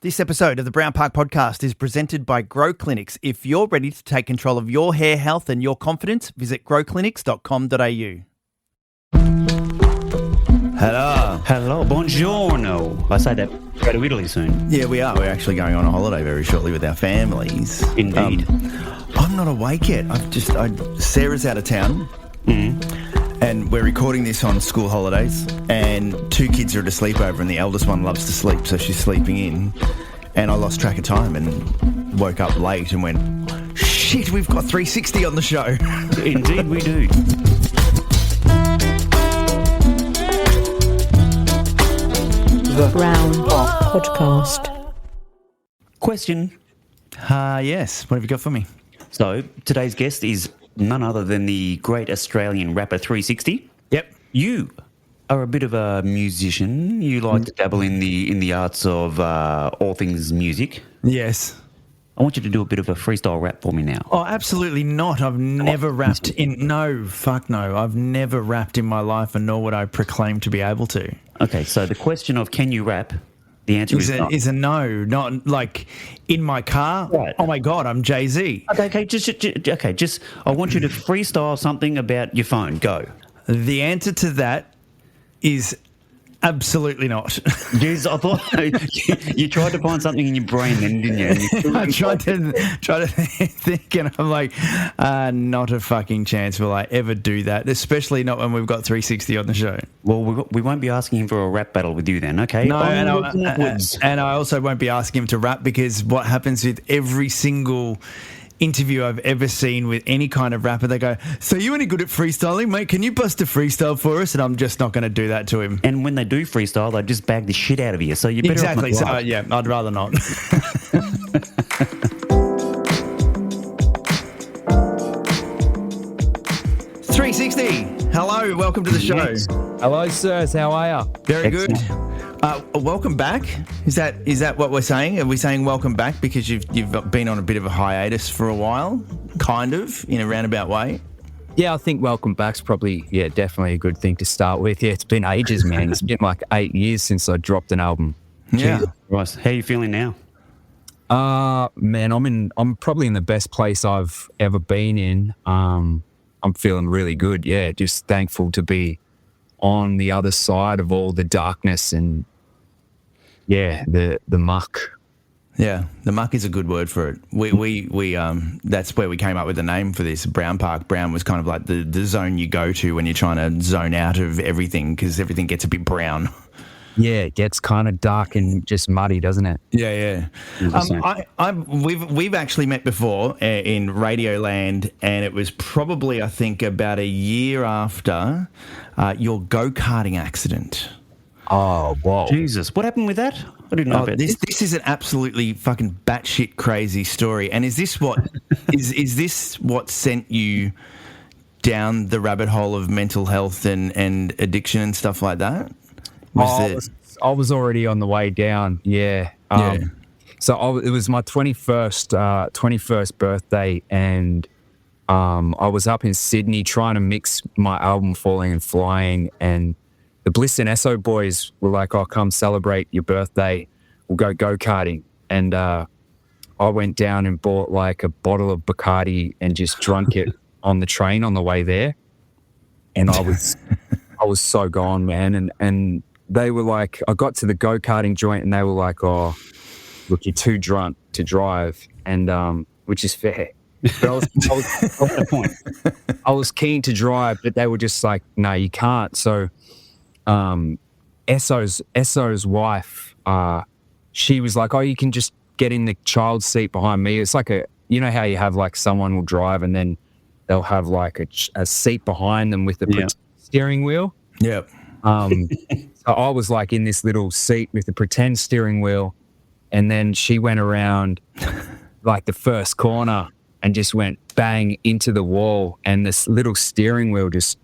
This episode of the Brown Park Podcast is presented by Grow Clinics. If you're ready to take control of your hair health and your confidence, visit growclinics.com.au. Hello, buongiorno. I say that go to Italy soon. Yeah, we are. We're actually going on a holiday very shortly with our families. Indeed. I'm not awake yet. Sarah's out of town. And we're recording this on school holidays, and two kids are at a sleepover, and the eldest one loves to sleep, so she's sleeping in. And I lost track of time and woke up late and went, shit, we've got 360 on the show. Indeed we do. The Brown Park Podcast. Question. Yes. What have you got for me? So, today's guest is none other than the great Australian rapper 360. Yep. You are a bit of a musician. You like to dabble in the arts of all things music. Yes. I want you to do a bit of a freestyle rap for me now. Oh, absolutely not. I've never rapped in... No, fuck no. I've never rapped in my life, and nor would I proclaim to be able to. Okay, so the question of can you rap, the answer is a no. Not like in my car. Right. Oh my God, I'm Jay-Z. Okay, just I want you to freestyle something about your phone. Go. The answer to that is absolutely not. Jeez, I thought you tried to find something in your brain then, didn't you? I tried to think, and I'm like, not a fucking chance will I ever do that, especially not when we've got 360 on the show. Well, we won't be asking him for a rap battle with you then, okay? No, and I also won't be asking him to rap, because what happens with every single interview I've ever seen with any kind of rapper, they go, so you any good at freestyling, mate? Can you bust a freestyle for us? And I'm just not going to do that to him. And when they do freestyle, they just bag the shit out of you. So you better exactly. So yeah, I'd rather not. 360. Hello, welcome to the show. Yes. Hello, sirs. How are you? Very good. Excellent. Welcome back. Is that what we're saying? Are we saying welcome back because you've been on a bit of a hiatus for a while, kind of, in a roundabout way? Yeah, I think welcome back's probably, definitely a good thing to start with. Yeah, it's been ages, man. It's been like 8 years since I dropped an album. Yeah. Jesus Christ. How are you feeling now? Man, I'm probably in the best place I've ever been in. I'm feeling really good. Yeah, just thankful to be on the other side of all the darkness and the muck. Yeah, the muck is a good word for it. We that's where we came up with the name for this, Brown Park. Brown was kind of like the zone you go to when you're trying to zone out of everything, because everything gets a bit brown. Yeah, it gets kind of dark and just muddy, doesn't it? Yeah. We've actually met before in Radioland, and it was probably, I think, about a year after your go-karting accident. Oh, whoa. Jesus, what happened with that? I didn't know about this. This is an absolutely fucking batshit crazy story. And is this what is this what sent you down the rabbit hole of mental health and addiction and stuff like that? I was already on the way down. Yeah. So it was my 21st birthday, and I was up in Sydney trying to mix my album Falling and Flying, and the Bliss and Esso boys were like, "Oh, come celebrate your birthday. We'll go karting." And I went down and bought like a bottle of Bacardi and just drunk it on the train on the way there. And I was so gone, man. And they were like, I got to the go-karting joint and they were like, "Oh, look, you're too drunk to drive," and which is fair. But I was keen to drive, but they were just like, "No, you can't." So Esso's wife, she was like, "Oh, you can just get in the child seat behind me." It's like you know how you have like someone will drive and then they'll have like a seat behind them with the steering wheel. Yeah. So I was like in this little seat with the pretend steering wheel, and then she went around like the first corner and just went bang into the wall, and this little steering wheel just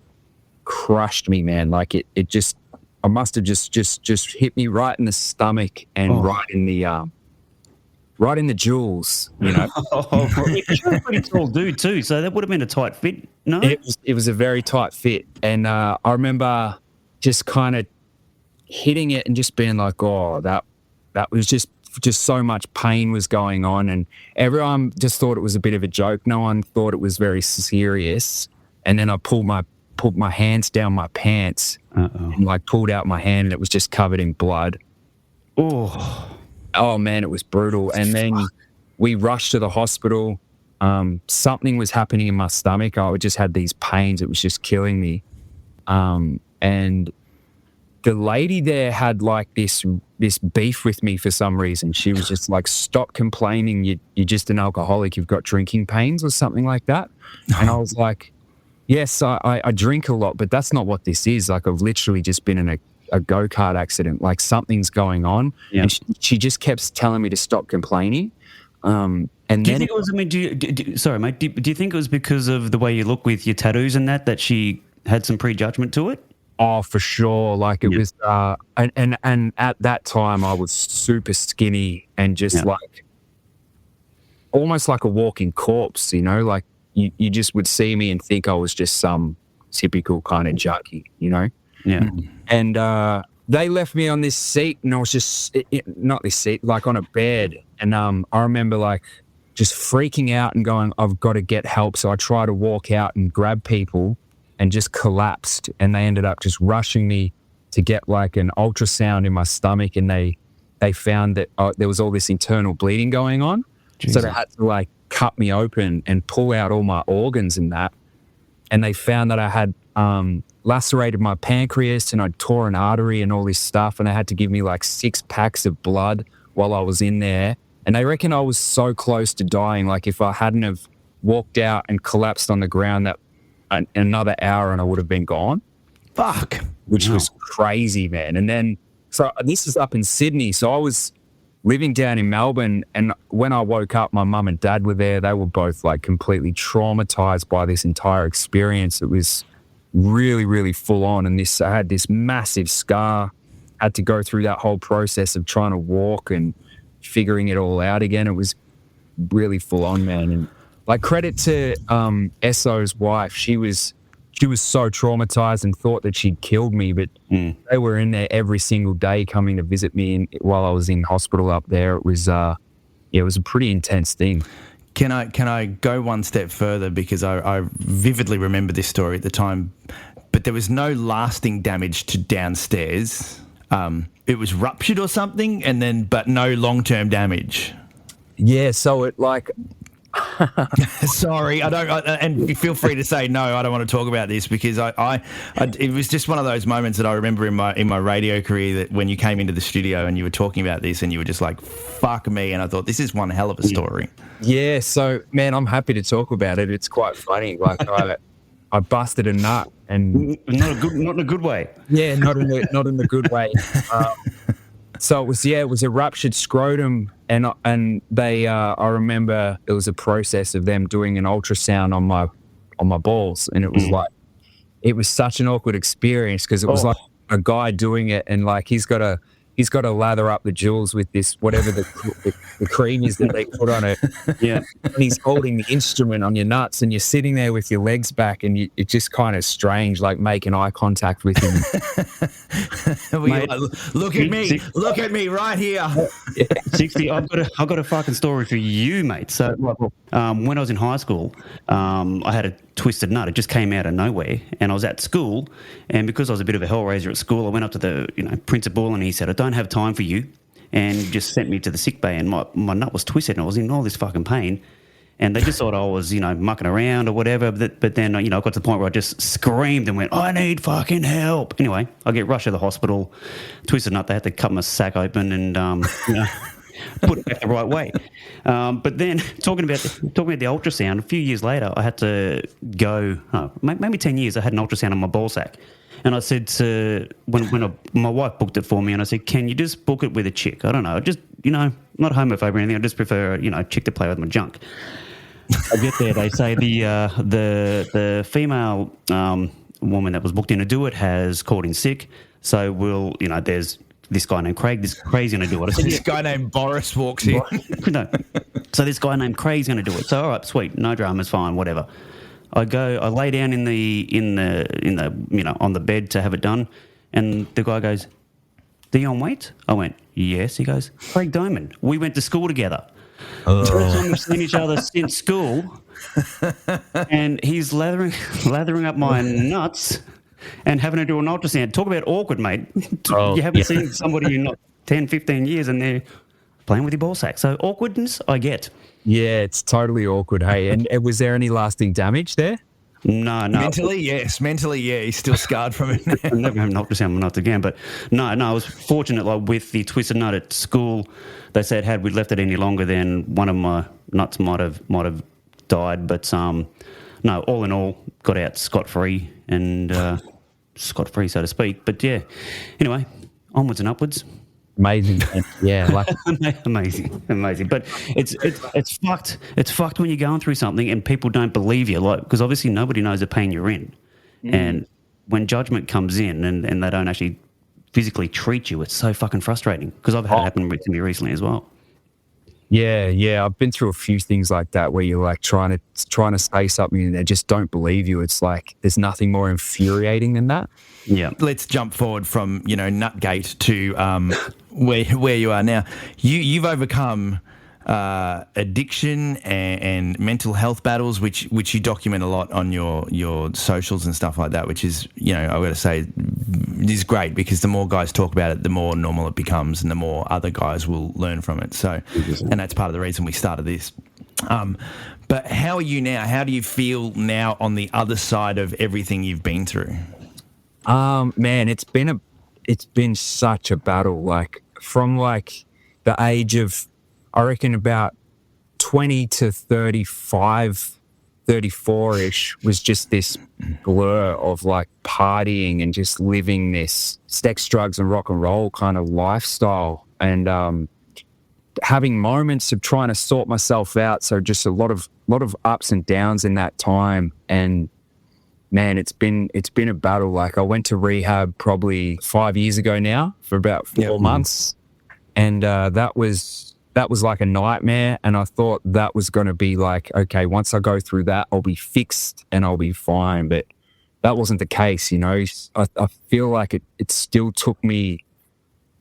crushed me, man. Like it just, I must have just hit me right in the stomach and right in the jewels, you know. You're a pretty tall dude too, so that would have been a tight fit, no? It was a very tight fit, and I remember just kind of hitting it and just being like, "Oh, that was just just so much pain was going on, and everyone just thought it was a bit of a joke. No one thought it was very serious. And then I pulled my hands down my pants and like pulled out my hand, and it was just covered in blood. Oh man, it was brutal. And then we rushed to the hospital. Something was happening in my stomach. I just had these pains. It was just killing me. And the lady there had like this beef with me for some reason. She was just like, stop complaining. You're just an alcoholic. You've got drinking pains or something like that. And I was like, yes, I drink a lot, but that's not what this is. Like, I've literally just been in a go-kart accident. Like, something's going on. Yeah. And she just kept telling me to stop complaining. And do you think it was, I mean, sorry, mate, do you think it was because of the way you look with your tattoos and that she had some prejudgment to it? Oh, for sure. Like it was, and at that time I was super skinny and just like, almost like a walking corpse, you know, like you just would see me and think I was just some typical kind of junkie, you know? Yeah. And they left me on this seat, and I was just, not this seat, like on a bed. And I remember like just freaking out and going, I've got to get help. So I tried to walk out and grab people, and just collapsed, and they ended up just rushing me to get like an ultrasound in my stomach, and they found that there was all this internal bleeding going on. Jesus. So they had to like cut me open and pull out all my organs and that, and they found that I had lacerated my pancreas, and I'd tore an artery and all this stuff, and they had to give me like 6 packs of blood while I was in there, and they reckon I was so close to dying. Like if I hadn't have walked out and collapsed on the ground, that another hour and I would have been gone. Fuck. Which was crazy, man. And then, so this is up in Sydney. So I was living down in Melbourne, and when I woke up, my mum and dad were there. They were both like completely traumatized by this entire experience. It was really, really full on. And I had this massive scar, had to go through that whole process of trying to walk and figuring it all out again. It was really full on, man. And like, credit to Esso's wife. She was so traumatized and thought that she'd killed me, but they were in there every single day coming to visit me while I was in hospital up there. It was it was a pretty intense thing. Can I go one step further, because I vividly remember this story at the time, but there was no lasting damage to downstairs. It was ruptured or something, but no long-term damage. Yeah, so it like. Sorry, and feel free to say no. I don't want to talk about this, because it was just one of those moments that I remember in my radio career, that when you came into the studio and you were talking about this, and you were just like, "Fuck me," and I thought, this is one hell of a story. Yeah, so man, I'm happy to talk about it. It's quite funny. Like I busted a nut, and not in a good way. Yeah, not in the good way. So it was a ruptured scrotum, and they I remember it was a process of them doing an ultrasound on my balls, and it was like, it was such an awkward experience, because it was like a guy doing it, and like he's got to lather up the jewels with this whatever the cream is that they put on it. Yeah, and he's holding the instrument on your nuts, and you're sitting there with your legs back, and it's just kind of strange, like making eye contact with him. Mate, look at me right here. 60. I've got a fucking story for you, mate. So when I was in high school, I had a twisted nut. It just came out of nowhere, and I was at school, and because I was a bit of a hellraiser at school, I went up to the principal, and he said, "I don't have time for you," and just sent me to the sick bay, and my nut was twisted, and I was in all this fucking pain, and they just thought I was mucking around or whatever, but then I got to the point where I just screamed and went, "I need fucking help." Anyway, I get rushed to the hospital, twisted nut. They had to cut my sack open and put it back the right way. But then talking about the ultrasound, a few years later, I had to go, maybe 10 years, I had an ultrasound on my ball sack. And I said to, my wife booked it for me, and I said, "Can you just book it with a chick? I don't know, just, not homophobe or anything. I just prefer, a chick to play with my junk." I get there, they say the female woman that was booked in to do it has called in sick. So there's this guy named Craig. This Craig's going to do it. I said, this guy named Boris walks in. No. So this guy named Craig's going to do it. So all right, sweet, no dramas, fine, whatever. I lay down in the on the bed to have it done, and the guy goes, Dion Waite? I went, yes. He goes, Craig Diamond. We went to school together. First time we've seen each other since school. And he's lathering up my nuts and having to do an ultrasound. Talk about awkward, mate. You haven't seen somebody in not 10, 15 years and they're playing with your ball sack. So awkwardness, I get. Yeah, it's totally awkward, hey. And was there any lasting damage there? No. Mentally, yes. Mentally, yeah. He's still scarred from it. I'm never having an ultrasound my nuts again. But no, I was fortunate. Like with the twisted nut at school, they said had we left it any longer, then one of my nuts might have died. But no, all in all, got out scot-free and scot-free, so to speak. But yeah, anyway, onwards and upwards. Amazing. Yeah, like amazing. But it's fucked. It's fucked when you're going through something and people don't believe you. Like, because obviously nobody knows the pain you're in, and when judgment comes in and they don't actually physically treat you, it's so fucking frustrating. Because I've had it happen to me recently as well. Yeah. I've been through a few things like that where you're like trying to say something and they just don't believe you. It's like there's nothing more infuriating than that. Yeah. Let's jump forward from Nutgate to where you are now. You've overcome addiction and mental health battles, which you document a lot on your socials and stuff like that. Which is I've got to say is great because the more guys talk about it, the more normal it becomes, and the more other guys will learn from it. So, and that's part of the reason we started this. But how are you now? How do you feel now on the other side of everything you've been through? Man, it's been such a battle. Like from like the age of, I reckon about 20 to 35, 34-ish was just this blur of like partying and just living this sex, drugs and rock and roll kind of lifestyle, and having moments of trying to sort myself out. So just a lot of ups and downs in that time. And man, it's been a battle. Like I went to rehab probably 5 years ago now for about 4 months. And that was like a nightmare. And I thought that was going to be like, okay, once I go through that, I'll be fixed and I'll be fine. But that wasn't the case, I feel like it still took me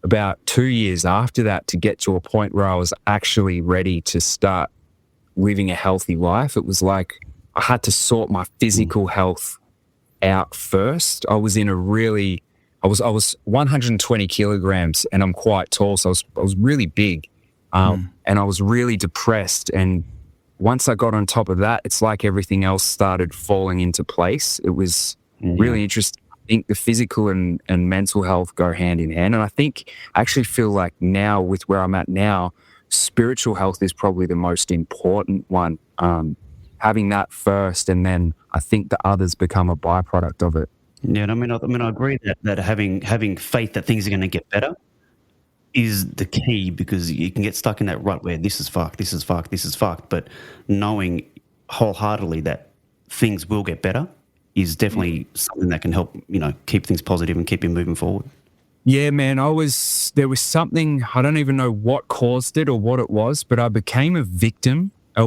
about 2 years after that to get to a point where I was actually ready to start living a healthy life. It was like I had to sort my physical health out first. I was I was 120 kilograms and I'm quite tall, so I was really big, and I was really depressed. And once I got on top of that, it's like everything else started falling into place. It was really interesting. I think the physical and mental health go hand in hand. And I actually feel like now with where I'm at now, spiritual health is probably the most important one. Having that first, and then I think the others become a byproduct of it. Yeah, and I mean, I agree that having faith that things are going to get better is the key, because you can get stuck in that rut where this is fucked. But knowing wholeheartedly that things will get better is definitely something that can help, keep things positive and keep you moving forward. Yeah, man, there was something, I don't even know what caused it or what it was, but I became a victim. I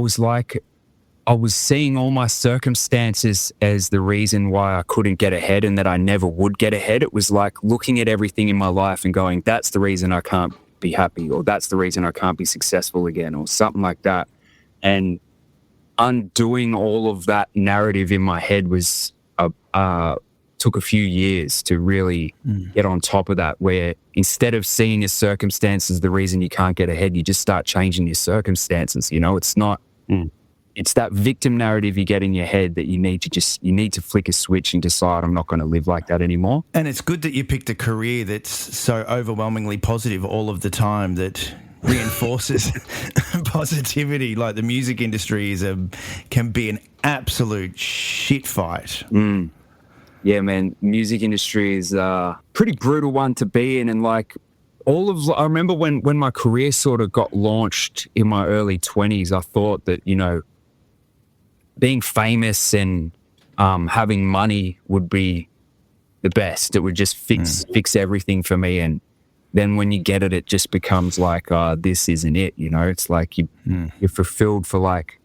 was seeing all my circumstances as the reason why I couldn't get ahead and that I never would get ahead. It was like looking at everything in my life and going, that's the reason I can't be happy, or that's the reason I can't be successful again, or something like that. And undoing all of that narrative in my head was took a few years to really get on top of that, where instead of seeing your circumstances the reason you can't get ahead, you just start changing your circumstances. It's not... It's that victim narrative you get in your head that you need to flick a switch and decide, I'm not going to live like that anymore. And it's good that you picked a career that's so overwhelmingly positive all of the time, that reinforces positivity. Like the music industry can be an absolute shit fight. Yeah, man, music industry is a pretty brutal one to be in. And like I remember when my career sort of got launched in my early 20s, I thought that, being famous and having money would be the best. It would just fix everything for me. And then when you get it, it just becomes like, this isn't it. It's like you're fulfilled for like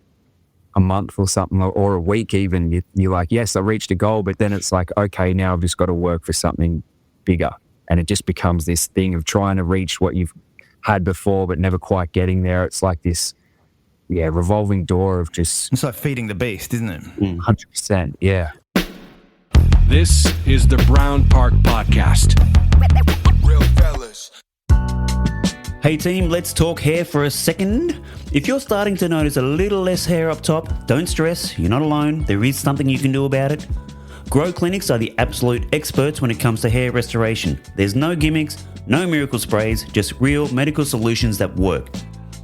a month or something, or a week even. You're like, yes, I reached a goal, but then it's like, okay, now I've just got to work for something bigger. and it just becomes this thing of trying to reach what you've had before but never quite getting there. It's like this revolving door of just It's like feeding the beast, isn't it? 100%. Yeah. This is the Brown Park Podcast. Real fellas. Hey team, let's talk hair for a second. If you're starting to notice a little less hair up top, don't stress, you're not alone. There is something you can do about it. Grow clinics are the absolute experts when it comes to hair restoration. There's no gimmicks, no miracle sprays, just real medical solutions that work.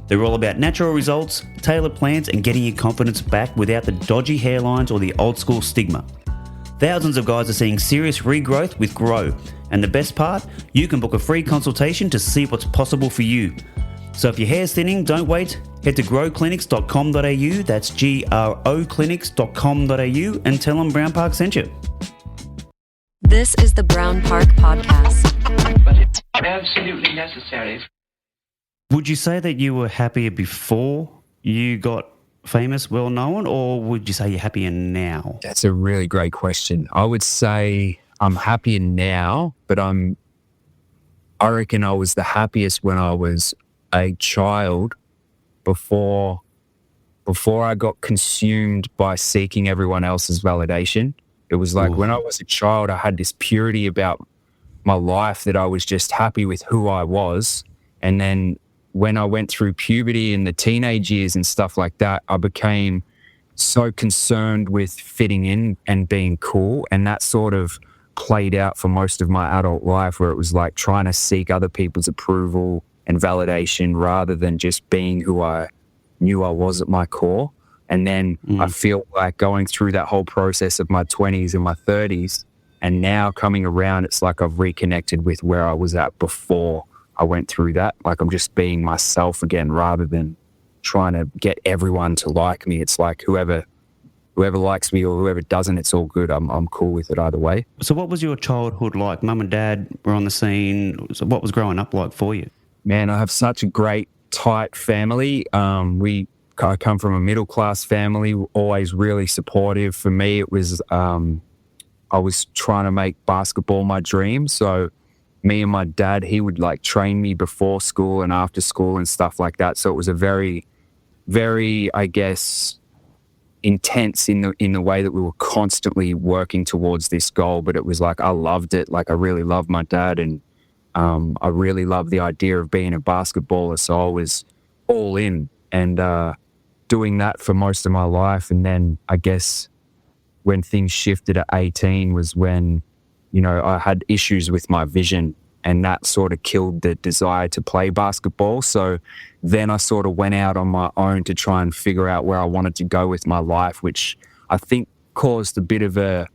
They're all about natural results, tailored plans, and getting your confidence back without the dodgy hairlines or the old school stigma. Thousands of guys are seeing serious regrowth with Grow. And the best part, you can book a free consultation to see what's possible for you. So if your hair's thinning, don't wait. Head to growclinics.com.au, that's groclinics.com.au, and tell them Brown Park sent you. This is the Brown Park Podcast. But it's absolutely necessary. Would you say that you were happier before you got famous, well known, or would you say you're happier now? That's a really great question. I would say I'm happier now, but I reckon I was the happiest when I was a child before I got consumed by seeking everyone else's validation. It was like when I was a child, I had this purity about my life that I was just happy with who I was. And then when I went through puberty and the teenage years and stuff like that, I became so concerned with fitting in and being cool. And that sort of played out for most of my adult life, where it was like trying to seek other people's approval and validation rather than just being who I knew I was at my core. And then I feel like going through that whole process of my 20s and my 30s, and now coming around, it's like I've reconnected with where I was at before I went through that. Like I'm just being myself again rather than trying to get everyone to like me. It's like whoever likes me or whoever doesn't, it's all good. I'm cool with it either way. So what was your childhood like? Mum and dad were on the scene. So what was growing up like for you? Man, I have such a great, tight family. I come from a middle-class family, always really supportive. For me, it was I was trying to make basketball my dream. So me and my dad, he would like train me before school and after school and stuff like that. So it was a very, very, I guess, intense in the way that we were constantly working towards this goal. But it was like I loved it. Like I really loved my dad, and I really loved the idea of being a basketballer. So I was all in and doing that for most of my life. And then I guess when things shifted at 18 was when, you know, I had issues with my vision, and that sort of killed the desire to play basketball. So then I sort of went out on my own to try and figure out where I wanted to go with my life, which I think caused a bit of I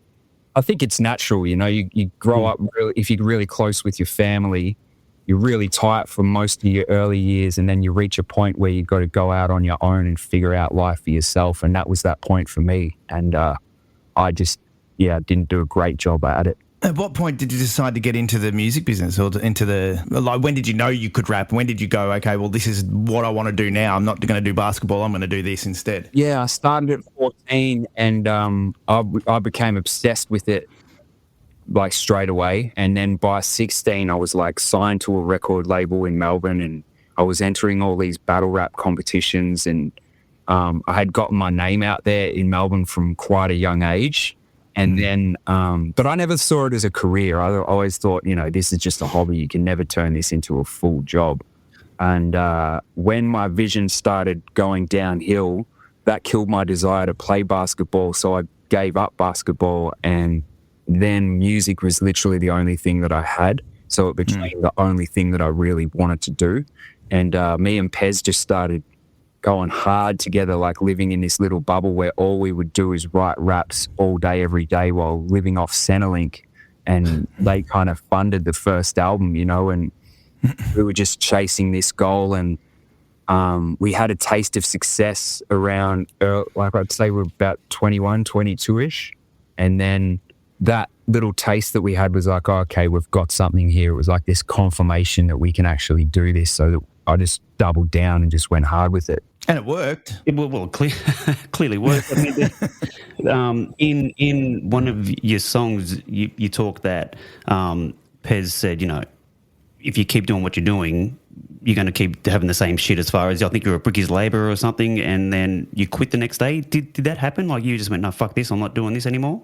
think it's natural, you know, you grow up really, if you're really close with your family, you're really tight for most of your early years, and then you reach a point where you've got to go out on your own and figure out life for yourself. And that was that point for me. And I just, didn't do a great job at it. At what point did you decide to get into the music business, or when did you know you could rap? When did you go, okay, well, this is what I want to do now. I'm not going to do basketball. I'm going to do this instead. Yeah, I started at 14 and I became obsessed with it like straight away. And then by 16, I was like signed to a record label in Melbourne, and I was entering all these battle rap competitions, and I had gotten my name out there in Melbourne from quite a young age. And then, but I never saw it as a career. I always thought, you know, this is just a hobby. You can never turn this into a full job. And when my vision started going downhill, that killed my desire to play basketball. So I gave up basketball, and then music was literally the only thing that I had. So it became the only thing that I really wanted to do. And me and Pez just started going hard together, like living in this little bubble where all we would do is write raps all day, every day, while living off Centrelink. And they kind of funded the first album, you know, and we were just chasing this goal. And we had a taste of success around, like I'd say we're about 21, 22-ish. And then that little taste that we had was like, oh, okay, we've got something here. It was like this confirmation that we can actually do this. So that I just doubled down and just went hard with it. And it worked. It clearly worked. I mean, in one of your songs, you talk that Pez said, you know, if you keep doing what you're doing, you're going to keep having the same shit as far as, I think you're a bricky's labourer or something, and then you quit the next day. Did that happen? Like you just went, no, fuck this, I'm not doing this anymore?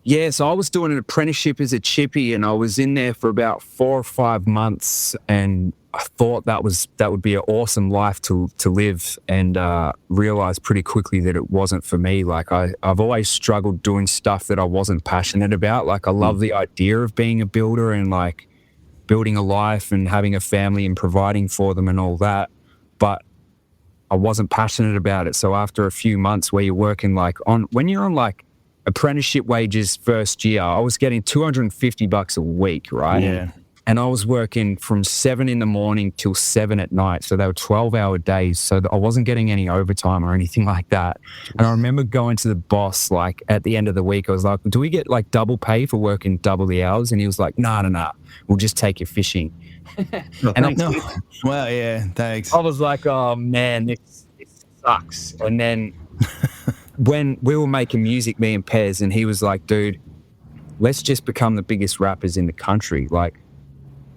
Yeah, so I was doing an apprenticeship as a chippy, and I was in there for about 4 or 5 months, and I thought that would be an awesome life to live, and realised pretty quickly that it wasn't for me. Like I've always struggled doing stuff that I wasn't passionate about. Like I love the idea of being a builder and like building a life and having a family and providing for them and all that, but I wasn't passionate about it. So after a few months where you're working when you're on like apprenticeship wages first year, I was getting $250 a week, right? Yeah. And I was working from 7 in the morning till 7 at night. So they were 12-hour days. So I wasn't getting any overtime or anything like that. And I remember going to the boss, like at the end of the week, I was like, do we get like double pay for working double the hours? And he was like, nah, we'll just take you fishing. Well, yeah, thanks. I was like, oh man, this sucks. And then when we were making music, me and Pez, and he was like, dude, let's just become the biggest rappers in the country. Like,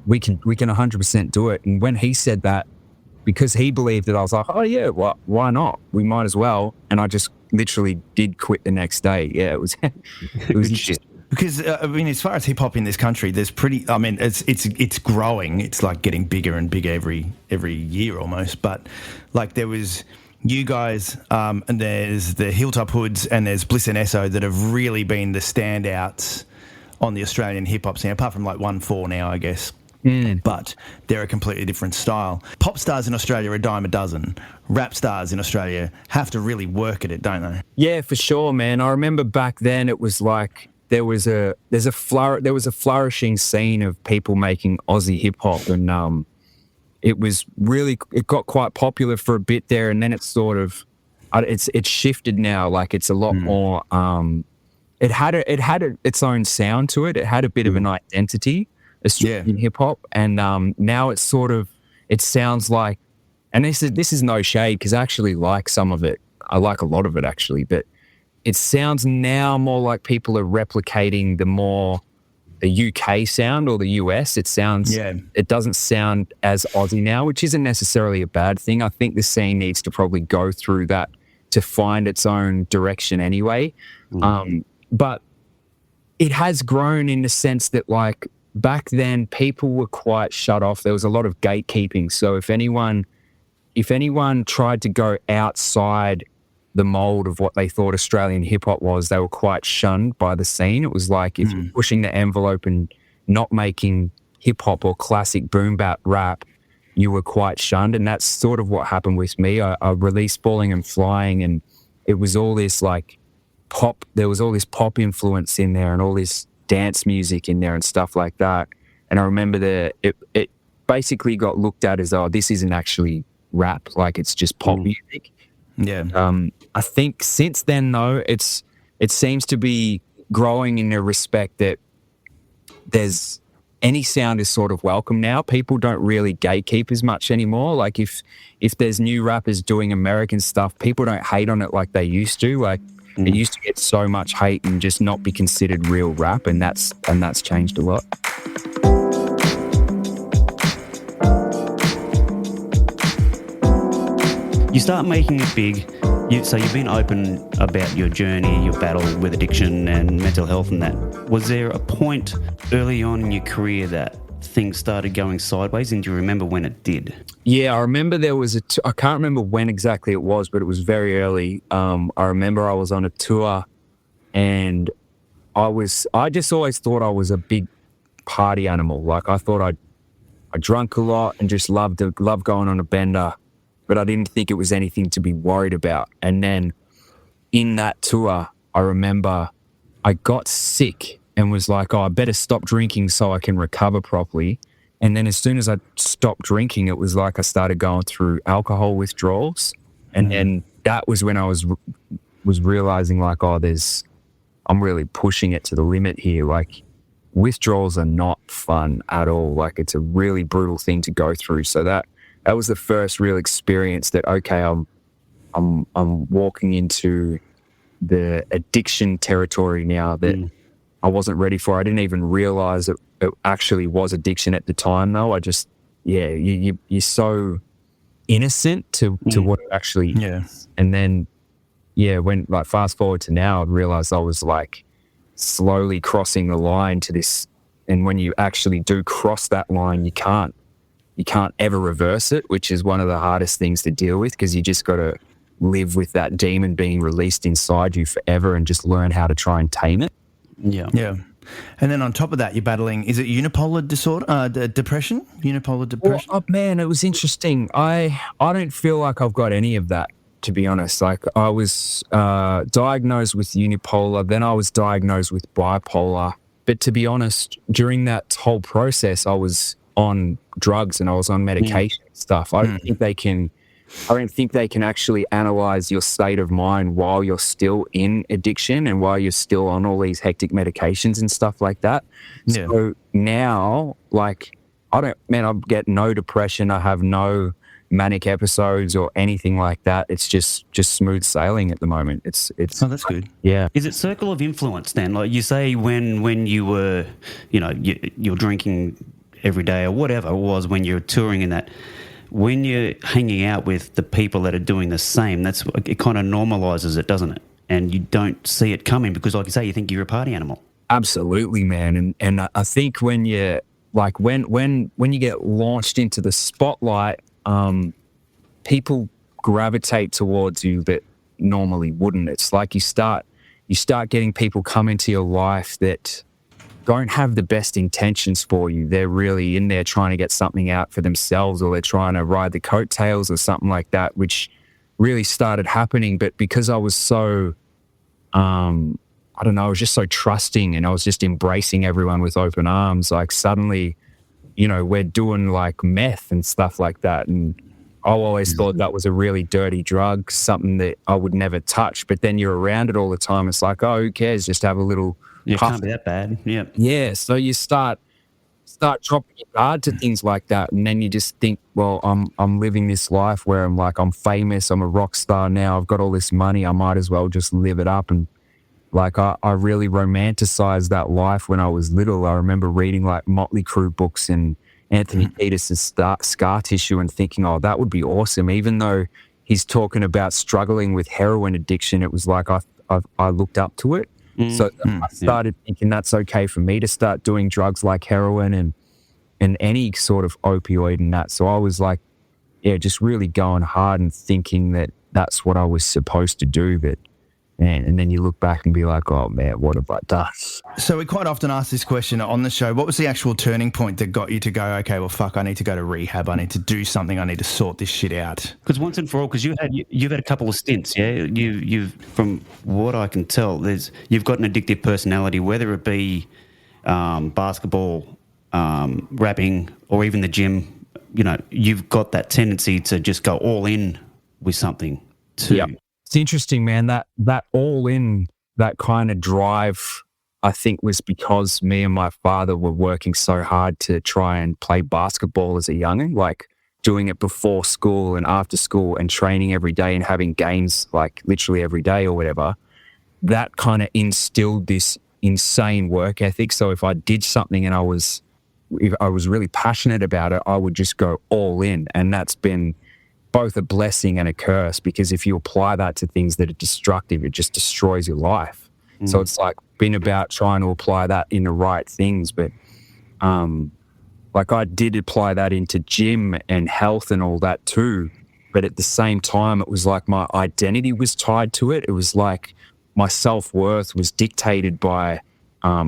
we can 100% do it. And when he said that, because he believed it, I was like, oh yeah, why not? We might as well. And I just literally did quit the next day. Yeah, it was shit. Because I mean, as far as hip hop in this country, it's growing. It's like getting bigger and bigger every year almost. But like there was you guys, and there's the Hilltop Hoods, and there's Bliss and Esso that have really been the standouts on the Australian hip hop scene. Apart from like 1-4 now, I guess. But they're a completely different style. Pop stars in Australia are a dime a dozen. Rap stars in Australia have to really work at it, don't they? Yeah, for sure, man. I remember back then it was like there was a flourishing scene of people making Aussie hip hop, and it got quite popular for a bit there, and then it's sort of it's shifted now. Like it's a lot more. It had its own sound to it. It had a bit of an identity. Australian hip hop, and now it's sort of, it sounds like, and this is no shade because I actually like some of it. I like a lot of it actually, but it sounds now more like people are replicating the UK sound or the US. It doesn't sound as Aussie now, which isn't necessarily a bad thing. I think the scene needs to probably go through that to find its own direction anyway. But it has grown in the sense that like, back then, people were quite shut off. There was a lot of gatekeeping. So if anyone tried to go outside the mold of what they thought Australian hip hop was, they were quite shunned by the scene. It was like if you're pushing the envelope and not making hip hop or classic boom bap rap, you were quite shunned. And that's sort of what happened with me. I released Falling and Flying, and it was all this like pop. There was all this pop influence in there and all this dance music in there and stuff like that. And I remember it basically got looked at as, oh, this isn't actually rap, like it's just pop music. Yeah. I think since then though, it seems to be growing in the respect that there's any sound is sort of welcome now. People don't really gatekeep as much anymore. Like if there's new rappers doing American stuff, people don't hate on it like they used to. Like it used to get so much hate and just not be considered real rap, and that's changed a lot. You start making it big. So you've been open about your journey, your battle with addiction and mental health and that. Was there a point early on in your career that things started going sideways, and do you remember when it did? Yeah, I remember there was I can't remember when exactly it was, but it was very early. I remember I was on a tour, and I just always thought I was a big party animal. Like I thought I drank a lot and just loved going on a bender, but I didn't think it was anything to be worried about. And then in that tour, I remember I got sick and was like, oh, I better stop drinking so I can recover properly. And then as soon as I stopped drinking, it was like I started going through alcohol withdrawals. And then that was when I was realizing like, oh, I'm really pushing it to the limit here. Like withdrawals are not fun at all. Like it's a really brutal thing to go through. So that was the first real experience that, okay, I'm walking into the addiction territory now that I wasn't ready for. I didn't even realize it actually was addiction at the time, though. I just, you're so innocent to what it actually is. And then, when like fast forward to now, I realized I was like slowly crossing the line to this. And when you actually do cross that line, you can't ever reverse it, which is one of the hardest things to deal with, because you just got to live with that demon being released inside you forever and just learn how to try and tame it. Yeah. And then on top of that, you're battling, is it unipolar disorder, depression? Unipolar depression? Well, man, it was interesting. I don't feel like I've got any of that, to be honest. Like, I was diagnosed with unipolar, then I was diagnosed with bipolar. But to be honest, during that whole process, I was on drugs and I was on medication and stuff. I don't think they can actually analyze your state of mind while you're still in addiction and while you're still on all these hectic medications and stuff like that. Yeah. So now, like, I get no depression. I have no manic episodes or anything like that. It's just smooth sailing at the moment. It's oh, that's good. Yeah. Is it circle of influence then? Like you say, when you were, you're drinking every day or whatever it was when you're touring in that, when you're hanging out with the people that are doing the same, it kind of normalizes it, doesn't it? And you don't see it coming because, like you say, you think you're a party animal. Absolutely, man. And I think when you like when you get launched into the spotlight, people gravitate towards you that normally wouldn't. It's like you start getting people come into your life that don't have the best intentions for you. They're really in there trying to get something out for themselves, or they're trying to ride the coattails or something like that, which really started happening. But because I was so, I don't know, I was just so trusting and I was just embracing everyone with open arms, like suddenly, we're doing like meth and stuff like that. And I always thought that was a really dirty drug, something that I would never touch. But then you're around it all the time. It's like, oh, who cares? Just have a little It can't be that bad. Yeah. Yeah. So you start dropping your guard to things like that, and then you just think, well, I'm living this life where I'm famous. I'm a rock star now. I've got all this money. I might as well just live it up. And like I really romanticized that life when I was little. I remember reading like Motley Crue books and Anthony Kiedis' Scar Tissue and thinking, oh, that would be awesome. Even though he's talking about struggling with heroin addiction, it was like I looked up to it. So I started thinking that's okay for me to start doing drugs like heroin and any sort of opioid and that. So I was like, just really going hard and thinking that that's what I was supposed to do. But man, and then you look back and be like, oh man, what have I done? So we quite often ask this question on the show. What was the actual turning point that got you to go, okay, well, fuck, I need to go to rehab. I need to do something. I need to sort this shit out. Because once and for all, because you've had a couple of stints, yeah? You've from what I can tell, you've got an addictive personality, whether it be basketball, rapping, or even the gym. You've got that tendency to just go all in with something too. Yep. It's interesting, man, that all in, that kind of drive, I think was because me and my father were working so hard to try and play basketball as a youngin', like doing it before school and after school and training every day and having games like literally every day or whatever. That kind of instilled this insane work ethic. So if I did something and if I was really passionate about it, I would just go all in. And that's been both a blessing and a curse, because if you apply that to things that are destructive, it just destroys your life. So it's like been about trying to apply that in the right things. But like I did apply that into gym and health and all that too. But at the same time, it was like my identity was tied to it. It was like my self-worth was dictated by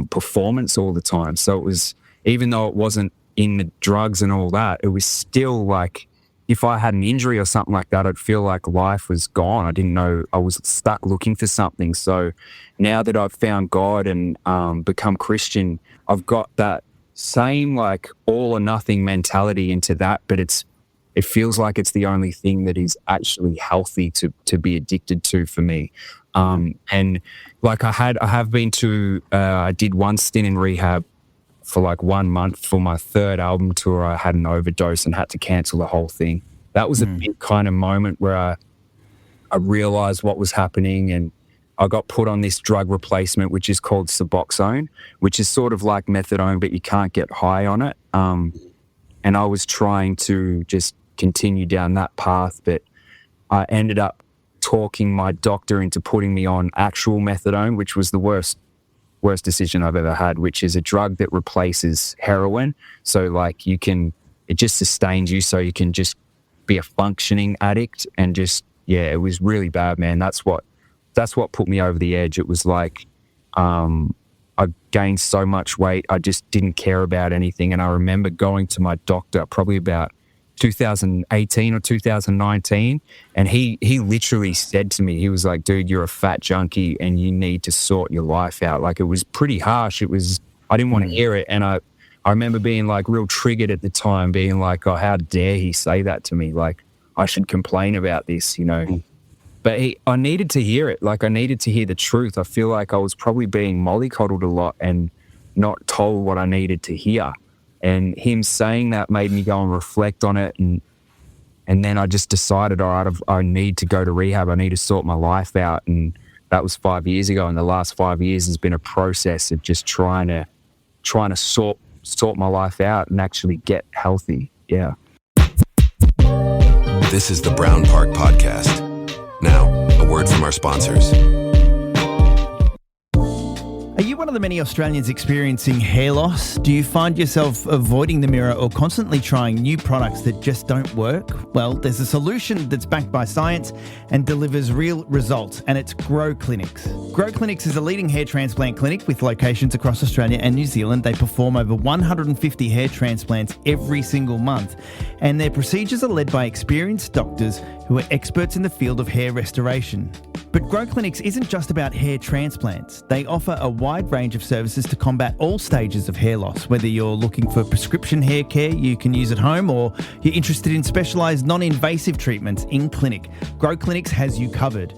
performance all the time. So it was, even though it wasn't in the drugs and all that, it was still like, if I had an injury or something like that, I'd feel like life was gone. I didn't know, I was stuck looking for something. So now that I've found God and become Christian, I've got that same like all or nothing mentality into that, but it feels like it's the only thing that is actually healthy to be addicted to for me. And like I did one stint in rehab for like 1 month for my third album tour. I had an overdose and had to cancel the whole thing. That was a big kind of moment where I realized what was happening, and I got put on this drug replacement, which is called Suboxone, which is sort of like methadone, but you can't get high on it. And I was trying to just continue down that path, but I ended up talking my doctor into putting me on actual methadone, which was the worst decision I've ever had, which is a drug that replaces heroin. So like it just sustains you so you can just be a functioning addict and just, yeah, it was really bad, man. That's what put me over the edge. It was like, I gained so much weight. I just didn't care about anything. And I remember going to my doctor probably about 2018 or 2019. And he literally said to me, he was like, dude, you're a fat junkie and you need to sort your life out. Like, it was pretty harsh. I didn't want to hear it. And I remember being like real triggered at the time, being like, oh, how dare he say that to me? Like, I should complain about this, you know? But I needed to hear it. Like, I needed to hear the truth. I feel like I was probably being mollycoddled a lot and not told what I needed to hear. And him saying that made me go and reflect on it. And then I just decided, all right, I need to go to rehab. I need to sort my life out. And that was 5 years ago. And the last 5 years has been a process of just trying to sort my life out and actually get healthy. Yeah. This is the Brown Park Podcast. Now, a word from our sponsors. Are you one of the many Australians experiencing hair loss? Do you find yourself avoiding the mirror or constantly trying new products that just don't work? Well, there's a solution that's backed by science and delivers real results, and it's Grow Clinics. Grow Clinics is a leading hair transplant clinic with locations across Australia and New Zealand. They perform over 150 hair transplants every single month, and their procedures are led by experienced doctors who are experts in the field of hair restoration. But Grow Clinics isn't just about hair transplants. They offer a wide range of services to combat all stages of hair loss. Whether you're looking for prescription hair care you can use at home or you're interested in specialised non-invasive treatments in clinic, Grow Clinics has you covered.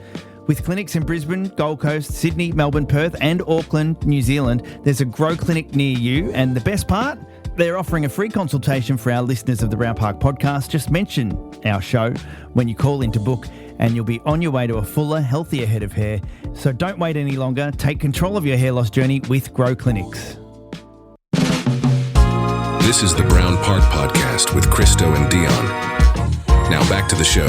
With clinics in Brisbane, Gold Coast, Sydney, Melbourne, Perth and Auckland, New Zealand, there's a Grow Clinic near you. And the best part? They're offering a free consultation for our listeners of the Brown Park Podcast. Just mention our show when you call in to book and you'll be on your way to a fuller, healthier head of hair. So don't wait any longer. Take control of your hair loss journey with Grow Clinics. This is the Brown Park Podcast with Christo and Dion. Now back to the show.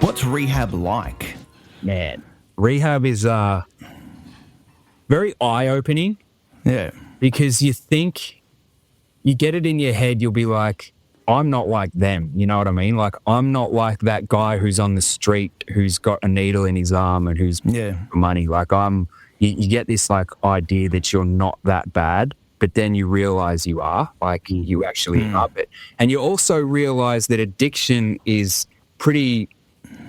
What's rehab like? Man, rehab is very eye-opening. Yeah. Because you think, you get it in your head, you'll be like, I'm not like them. You know what I mean? Like, I'm not like that guy who's on the street, who's got a needle in his arm and who's money. Like, you get this like idea that you're not that bad, but then you realize you are. Like, you actually are. It. And you also realize that addiction is pretty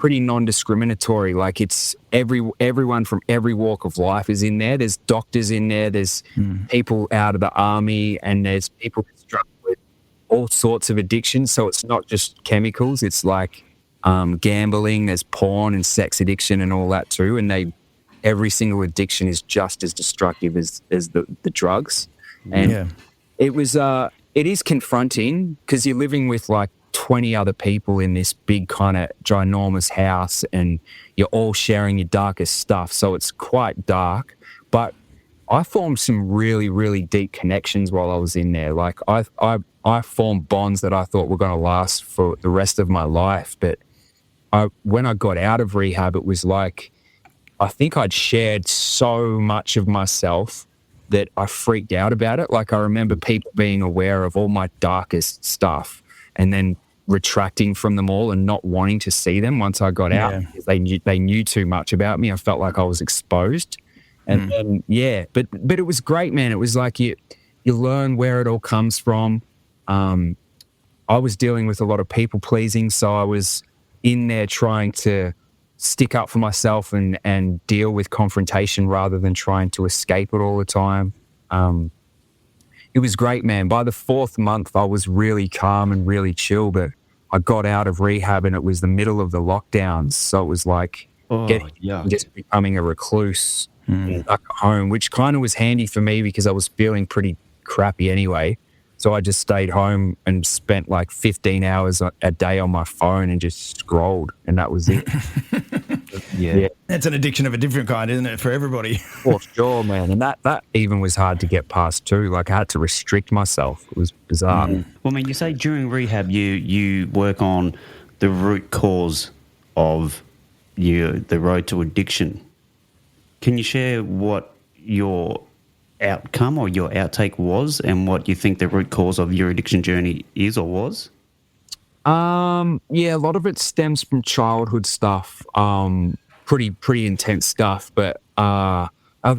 non-discriminatory. Like, it's everyone from every walk of life is in there. There's doctors in there. There's people out of the army, and there's people that struggle with all sorts of addictions. So it's not just chemicals. It's like gambling. There's porn and sex addiction and all that too. And every single addiction is just as destructive as the drugs. And it is confronting because you're living with like 20 other people in this big kind of ginormous house, and you're all sharing your darkest stuff. So it's quite dark, but I formed some really, really deep connections while I was in there. Like, I formed bonds that I thought were going to last for the rest of my life. But when I got out of rehab, it was like, I think I'd shared so much of myself that I freaked out about it. Like, I remember people being aware of all my darkest stuff and then retracting from them all and not wanting to see them once I got out because they knew too much about me. I felt like I was exposed. And then, but it was great, man. It was like you learn where it all comes from. I was dealing with a lot of people pleasing, so I was in there trying to stick up for myself and deal with confrontation rather than trying to escape it all the time. It was great, man. By the 4th month, I was really calm and really chill, but I got out of rehab and it was the middle of the lockdowns. So it was like just becoming a recluse back at home, which kind of was handy for me because I was feeling pretty crappy anyway. So I just stayed home and spent like 15 hours a day on my phone and just scrolled, and that was it. Yeah, That's an addiction of a different kind, isn't it, for everybody? for sure, man. And that even was hard to get past too. Like, I had to restrict myself. It was bizarre. Well, I mean, you say during rehab you work on the root cause of the road to addiction. Can you share what your outcome or your outtake was and what you think the root cause of your addiction journey is or was? Yeah, a lot of it stems from childhood stuff. Pretty intense stuff, but I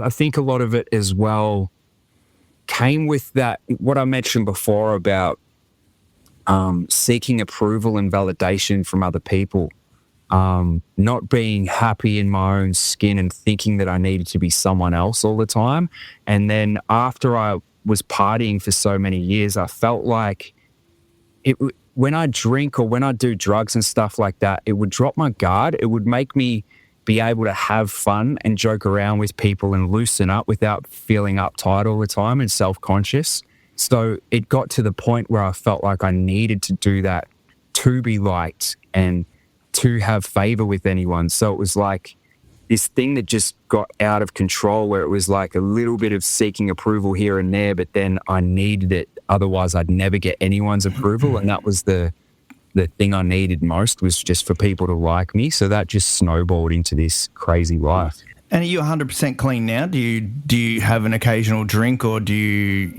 think a lot of it as well came with that, what I mentioned before about seeking approval and validation from other people, not being happy in my own skin and thinking that I needed to be someone else all the time. And then after I was partying for so many years, I felt like when I drink or when I do drugs and stuff like that, it would drop my guard. It would make me be able to have fun and joke around with people and loosen up without feeling uptight all the time and self-conscious. So it got to the point where I felt like I needed to do that to be liked and to have favor with anyone. So it was like this thing that just got out of control, where it was like a little bit of seeking approval here and there, but then I needed it. Otherwise, I'd never get anyone's approval. And that was the thing I needed most, was just for people to like me. So that just snowballed into this crazy life. And are you 100% clean now? Do you have an occasional drink, or do you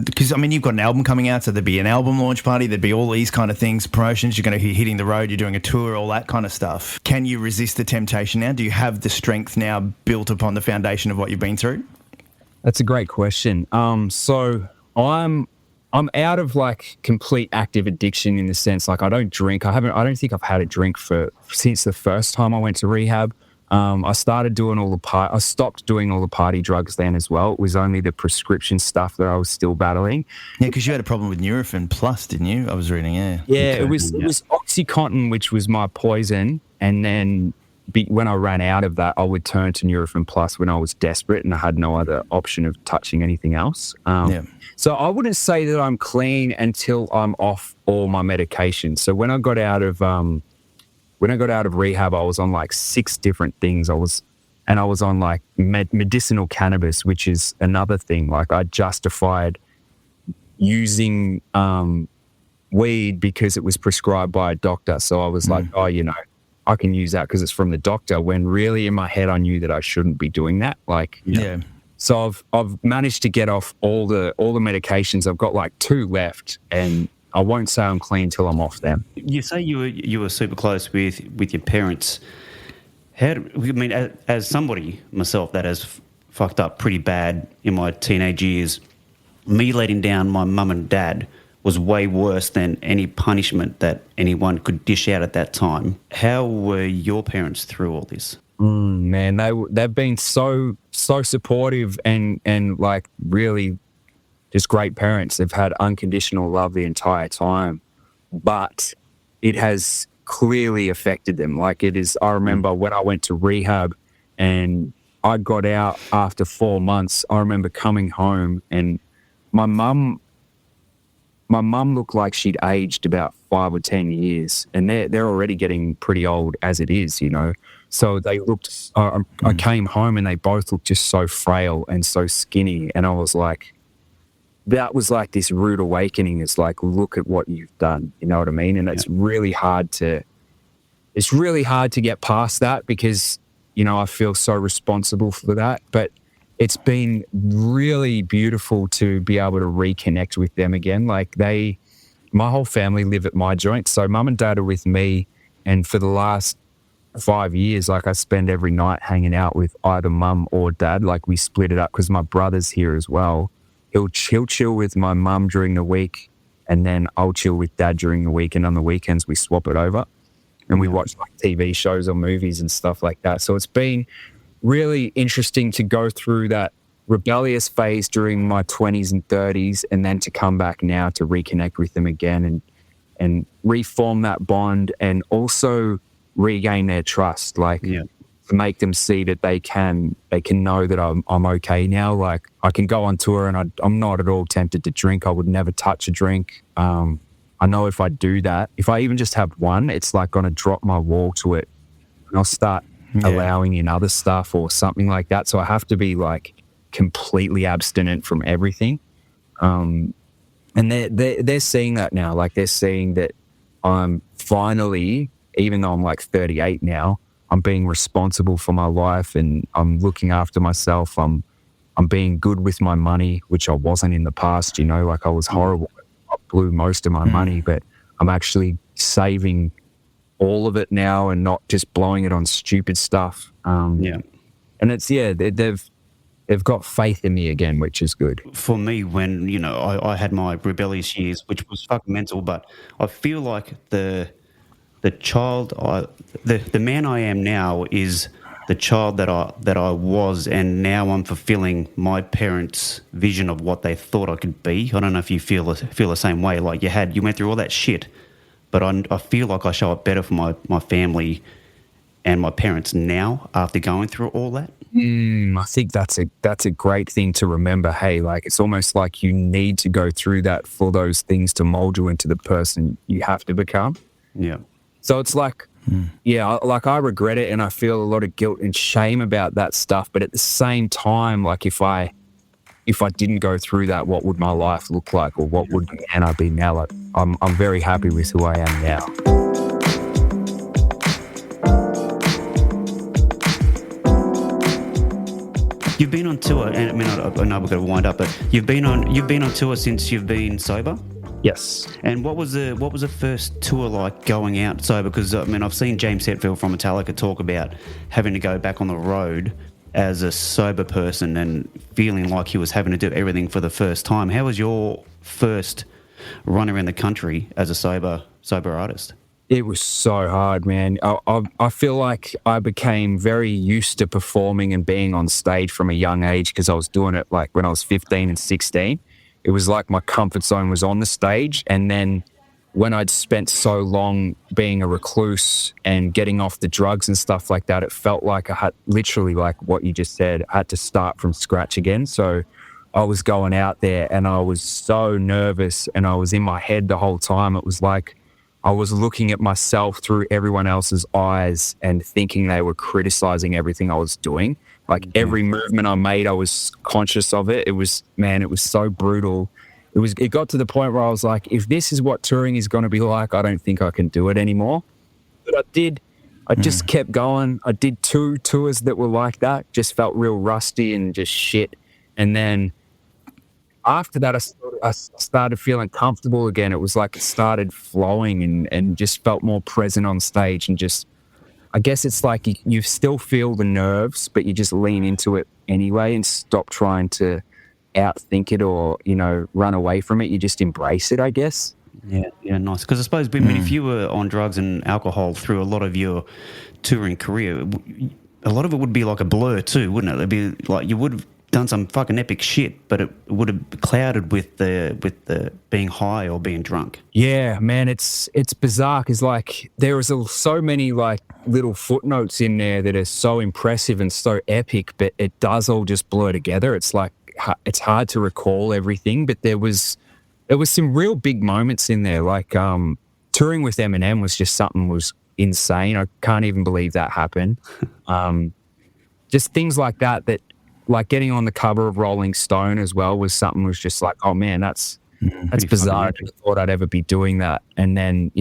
because I mean, you've got an album coming out, so there'd be an album launch party, there'd be all these kind of things, promotions, you're going to be hitting the road, you're doing a tour, all that kind of stuff. Can you resist the temptation now? Do you have the strength now built upon the foundation of what you've been through? That's a great question. So I'm out of like complete active addiction in the sense, like, I don't drink. I don't think I've had a drink since the first time I went to rehab. I started doing I stopped doing all the party drugs then as well. It was only the prescription stuff that I was still battling. Yeah, because you had a problem with Nurofen Plus, didn't you? I was reading, yeah. Yeah, it was Oxycontin, which was my poison. And then when I ran out of that, I would turn to Nurofen Plus when I was desperate and I had no other option of touching anything else. So I wouldn't say that I'm clean until I'm off all my medication. So when I got out of rehab, I was on like 6 different things. I was on like medicinal cannabis, which is another thing. Like, I justified using weed because it was prescribed by a doctor. So I was like, I can use that because it's from the doctor, when really in my head I knew that I shouldn't be doing that. Like, yeah. So I've managed to get off all the medications. I've got like 2 left, and I won't say I'm clean till I'm off them. You say you were super close with your parents. As somebody myself that has fucked up pretty bad in my teenage years, me letting down my mum and dad was way worse than any punishment that anyone could dish out at that time. How were your parents through all this? Man, they've been so supportive and like really just great parents. They've had unconditional love the entire time, but it has clearly affected them. Like, it is, I remember when I went to rehab and I got out after 4 months, I remember coming home and my mum looked like she'd aged about 5 or 10 years, and they're already getting pretty old as it is, you know. So they looked, I came home and they both looked just so frail and so skinny. And I was like, that was like this rude awakening. It's like, look at what you've done. You know what I mean? And it's really hard to get past that because, you know, I feel so responsible for that. But it's been really beautiful to be able to reconnect with them again. Like, my whole family live at my joint. So mum and dad are with me. And for the last 5 years, like, I spend every night hanging out with either mum or dad. Like, we split it up because my brother's here as well. He'll chill with my mum during the week, and then I'll chill with dad during the week. And on the weekends, we swap it over and we watch like TV shows or movies and stuff like that. So it's been really interesting to go through that rebellious phase during my 20s and 30s, and then to come back now to reconnect with them again and reform that bond, and also regain their trust, like to make them see that they can know that I'm okay now. Like, I can go on tour and I'm not at all tempted to drink. I would never touch a drink. I know if I do that, if I even just have one, it's like going to drop my wall to it, and I'll start allowing in other stuff or something like that. So I have to be like completely abstinent from everything. And they're seeing that now. Like they're seeing that I'm finally, even though I'm like 38 now, I'm being responsible for my life and I'm looking after myself. I'm being good with my money, which I wasn't in the past, you know, like I was horrible. I blew most of my money, but I'm actually saving all of it now and not just blowing it on stupid stuff. And it's, they've got faith in me again, which is good. For me, when, you know, I had my rebellious years, which was fucking mental, but I feel like the man I am now is the child that I was, and now I'm fulfilling my parents' vision of what they thought I could be. I don't know if you feel the same way. Like you went through all that shit, but I feel like I show up better for my family and my parents now after going through all that. I think that's a great thing to remember. Hey, like it's almost like you need to go through that for those things to mold you into the person you have to become. Yeah. So it's like, like I regret it and I feel a lot of guilt and shame about that stuff. But at the same time, like if I didn't go through that, what would my life look like, or what would I be now? Like I'm very happy with who I am now. You've been on tour, and I mean, I know we've got to wind up, but you've been on tour since you've been sober. Yes. And what was the first tour like going out sober? Because I mean, I've seen James Hetfield from Metallica talk about having to go back on the road as a sober person and feeling like he was having to do everything for the first time. How was your first run around the country as a sober artist? It was so hard, man. I feel like I became very used to performing and being on stage from a young age because I was doing it like when I was 15 and 16. It was like my comfort zone was on the stage. And then when I'd spent so long being a recluse and getting off the drugs and stuff like that, it felt like I had literally, like what you just said, I had to start from scratch again. So I was going out there and I was so nervous and I was in my head the whole time. It was like I was looking at myself through everyone else's eyes and thinking they were criticizing everything I was doing. Like every movement I made, I was conscious of it. It was so brutal. It got to the point where I was like, if this is what touring is going to be like, I don't think I can do it anymore. But I did. I just kept going. I did 2 tours that were like that, just felt real rusty and just shit. And then after that, I started feeling comfortable again. It was like it started flowing and just felt more present on stage and just, I guess it's like you still feel the nerves, but you just lean into it anyway and stop trying to outthink it or, you know, run away from it. You just embrace it, I guess. Yeah, nice. Because I suppose, I mean, if you were on drugs and alcohol through a lot of your touring career, a lot of it would be like a blur too, wouldn't it? It'd be like you would have done some fucking epic shit, but it would have clouded with the being high or being drunk. Yeah, man, it's bizarre because like there is so many like little footnotes in there that are so impressive and so epic, but it does all just blur together. It's like it's hard to recall everything, but there was some real big moments in there. Like touring with Eminem was just something was insane. I can't even believe that happened. Just things like that. Like getting on the cover of Rolling Stone as well was something was just like, oh man, that's bizarre. I never thought I'd ever be doing that. And then,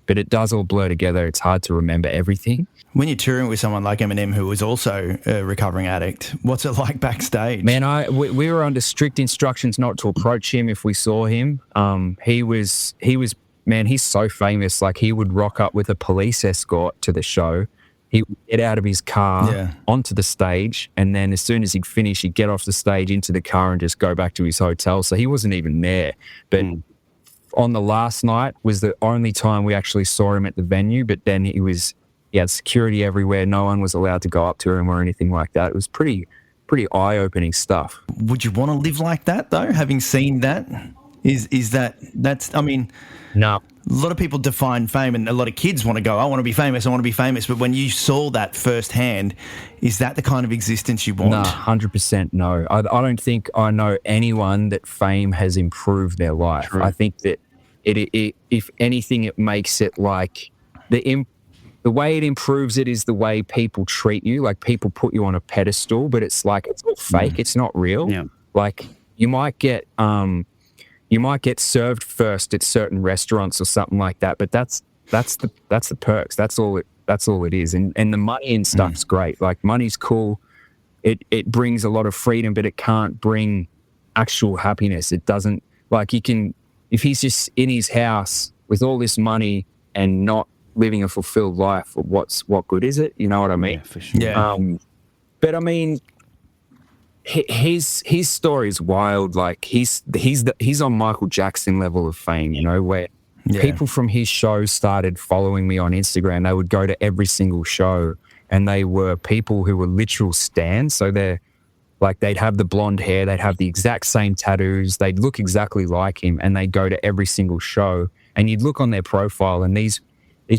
but it does all blur together. It's hard to remember everything. When you're touring with someone like Eminem, who was also a recovering addict, what's it like backstage? Man, we were under strict instructions not to approach him if we saw him. He was, man, he's so famous. Like he would rock up with a police escort to the show. He would get out of his car onto the stage, and then as soon as he'd finish, he'd get off the stage into the car and just go back to his hotel. So he wasn't even there. But on the last night was the only time we actually saw him at the venue, but then he had security everywhere. No one was allowed to go up to him or anything like that. It was pretty eye-opening stuff. Would you want to live like that, though, having seen that? I mean... No. A lot of people define fame, and a lot of kids want to go, I want to be famous. But when you saw that firsthand, is that the kind of existence you want? No, 100% no. I don't think I know anyone that fame has improved their life. True. I think that it if anything, it makes it like the way it improves it is the way people treat you. Like, people put you on a pedestal, but it's like, it's all fake. It's not real. Yeah. Like, you might get served first at certain restaurants or something like that, but that's the perks. That's all it is. And the money and stuff's great. Like, money's cool. It brings a lot of freedom, but it can't bring actual happiness. It doesn't, like, if he's just in his house with all this money and not living a fulfilled life, what good is it? You know what I mean? Yeah, for sure. Yeah. But I mean, his story is wild. Like, he's on Michael Jackson level of fame, you know, where people from his show started following me on Instagram. They would go to every single show, and they were people who were literal stans. So they're like, they'd have the blonde hair, they'd have the exact same tattoos, they'd look exactly like him, and they'd go to every single show. And you'd look on their profile, and these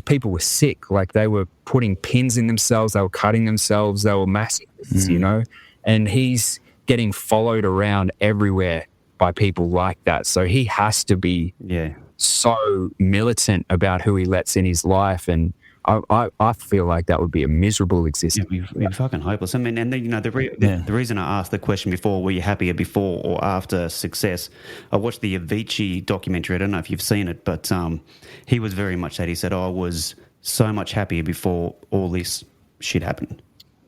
people were sick. Like, they were putting pins in themselves, they were cutting themselves, they were masochists, you know? And he's getting followed around everywhere by people like that. So he has to be so militant about who he lets in his life. And I feel like that would be a miserable existence. It'd be fucking hopeless. I mean, and then, you know, the reason I asked the question before, were you happier before or after success? I watched the Avicii documentary. I don't know if you've seen it, but he was very much that. He said, I was so much happier before all this shit happened.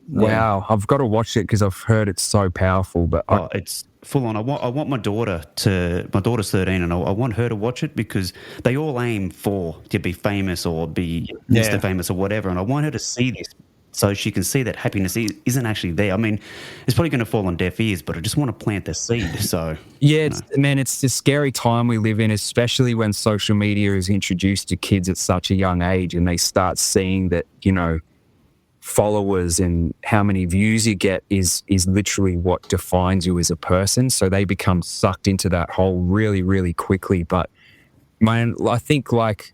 Wow, I've got to watch it because I've heard it's so powerful. But it's full on. I want my daughter's 13, and I want her to watch it because they all aim to be famous or be Mr. Famous or whatever, and I want her to see this so she can see that happiness isn't actually there. I mean, it's probably going to fall on deaf ears, but I just want to plant the seed. So yeah, it's a scary time we live in, especially when social media is introduced to kids at such a young age, and they start seeing that, you know, followers and how many views you get is literally what defines you as a person. So they become sucked into that hole really, really quickly. But man, I think like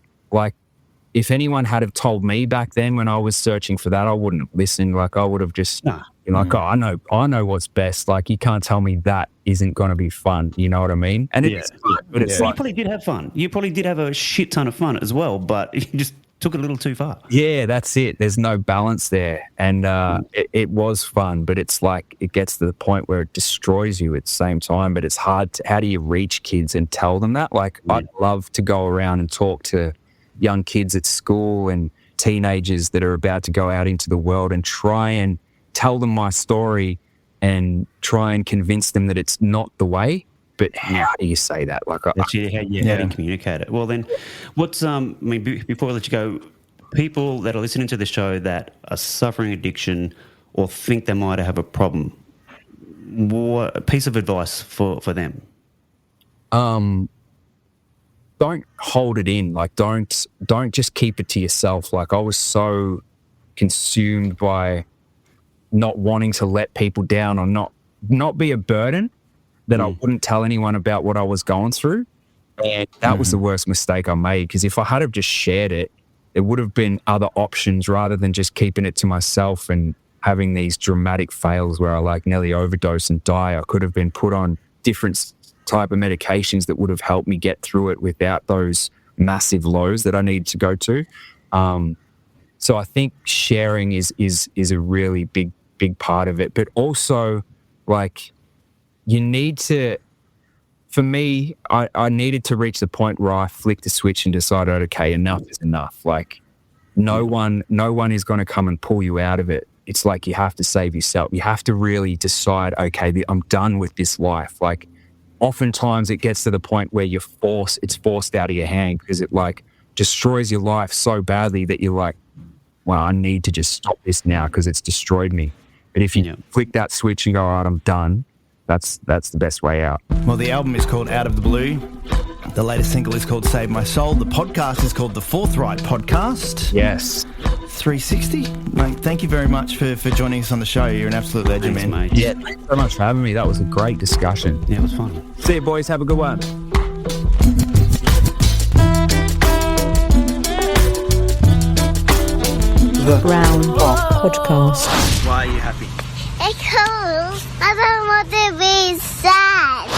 if anyone had have told me back then when I was searching for that, I wouldn't have listened. Like, I would have just been like, oh, I know what's best. Like, you can't tell me that isn't going to be fun. You know what I mean? And it's fun, but it's you probably did have fun. You probably did have a shit ton of fun as well, but you just took it a little too far. Yeah, that's it. There's no balance there. And it was fun, but it's like it gets to the point where it destroys you at the same time. But it's hard. How do you reach kids and tell them that? Like, I'd love to go around and talk to young kids at school and teenagers that are about to go out into the world and try and tell them my story and try and convince them that it's not the way. But how do you say that? Like, how do you communicate it? Well, then, before I let you go, people that are listening to the show that are suffering addiction or think they might have a problem, what piece of advice for them? Don't hold it in. Like, don't just keep it to yourself. Like, I was so consumed by not wanting to let people down or not be a burden that I wouldn't tell anyone about what I was going through. And that was the worst mistake I made, because if I had have just shared it, there would have been other options rather than just keeping it to myself and having these dramatic fails where I like nearly overdose and die. I could have been put on different type of medications that would have helped me get through it without those massive lows that I needed to go to. So I think sharing is a really big part of it. But also, like, you need to, for me, I needed to reach the point where I flicked the switch and decided, okay, enough is enough. Like, no one is going to come and pull you out of it. It's like you have to save yourself. You have to really decide, okay, I'm done with this life. Like, oftentimes it gets to the point where it's forced out of your hand because it like destroys your life so badly that you're like, well, I need to just stop this now because it's destroyed me. But if you flick that switch and go, all right, I'm done, that's the best way out. Well, the album is called Out of the Blue. The latest single is called Save My Soul. The podcast is called The Forthright Podcast. Yes. 360. Mate, thank you very much for joining us on the show. You're an absolute legend, Thanks, man. Mate. Yeah, thanks so much for having me. That was a great discussion. Yeah, it was fun. See you, boys. Have a good one. The Brown Podcast. Why are you happy? Because I don't want to be sad.